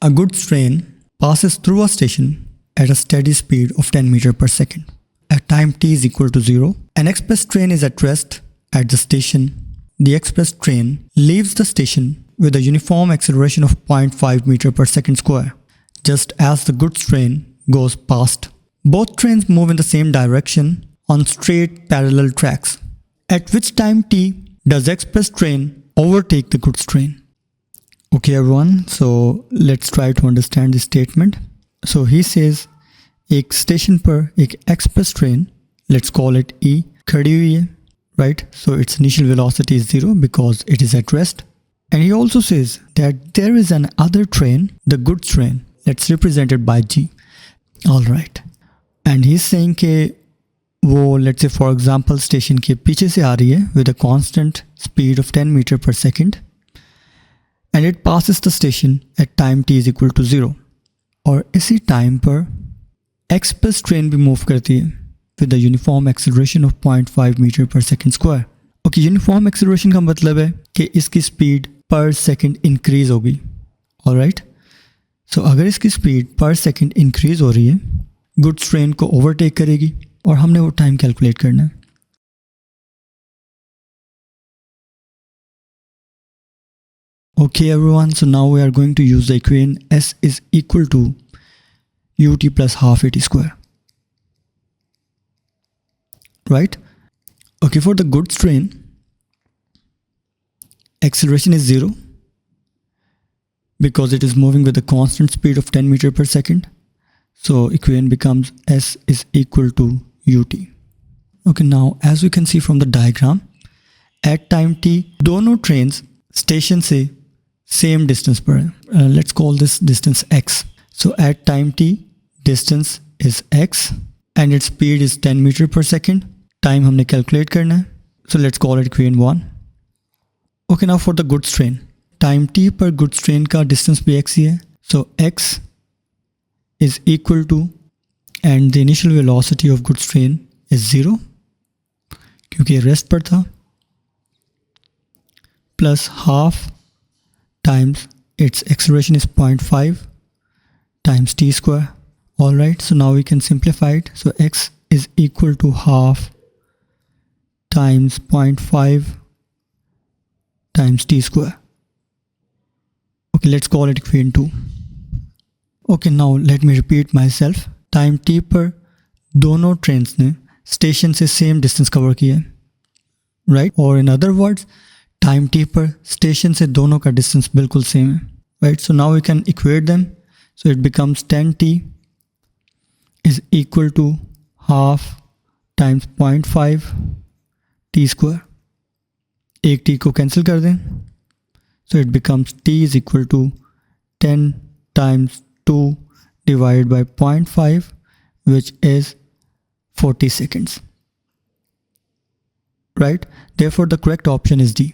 A goods train passes through a station at a steady speed of 10 meters per second. At time t is equal to 0, an express train is at rest at the station. The express train leaves the station with a uniform acceleration of 0.5 meters per second square, just as the goods train goes past. Both trains move in the same direction on straight parallel tracks. At which time t does the express train overtake the goods train? Okay everyone, so let's try to understand this statement. So he says एक station पर एक express train, let's call it E, खड़ी हुई है, right? So its initial velocity is 0 because it is at rest. And he also says that there is an other train, the goods train, let's represent it by G. Alright. And he's saying कि वो let's say for example station के पीछे से आ रही है with a constant speed of 10 meters per second. And it passes the station at time t is equal to 0. और इसी time पर एक्सप्रेस ट्रेन भी मूव करती है with a uniform acceleration of 0.5 meter per second square. Okay, uniform acceleration का मतलब है कि इसकी स्पीड पर सेकंड इंक्रीज होगी. ऑलराइट, सो अगर इसकी स्पीड पर सेकंड इंक्रीज हो रही है, गुड्स ट्रेन को ओवरटेक करेगी और हमने वो टाइम कैलकुलेट करना है. Okay everyone, so now we are going to use the equation S is equal to ut plus half at square. Right? Okay, for the goods train, acceleration is 0 because it is moving with a constant speed of 10 meters per second. So equation becomes S is equal to ut. Okay, now as we can see from the diagram, at time t, दोनों trains station से same distance पर है. Let's call this distance x. So at time t, distance is x and its speed is 10 meters per second. Time हमने calculate करना है. So let's call it equation 1. Okay, now for the goods train. Time t पर goods train का distance भी x ही है. So x is equal to, and the initial velocity of goods train is 0 क्योंकि rest पर था, plus half times its acceleration is 0.5 times t square. Alright, so now we can simplify it. So x is equal to half times 0.5 times t square. Okay, let's call it equation 2. Okay, now let me repeat myself. Time t पर दोनों trains ने station से same distance cover किया है, right? Or in other words, time t पर station से दोनों का डिस्टेंस बिल्कुल सेम है, right? So now we can equate them. So it becomes 10t is equal to half times 0.5 t square. एक t को कैंसिल कर दें, so it becomes t is equal to 10 times 2 divided by 0.5 which is 40 seconds. Right? Therefore the correct option is D.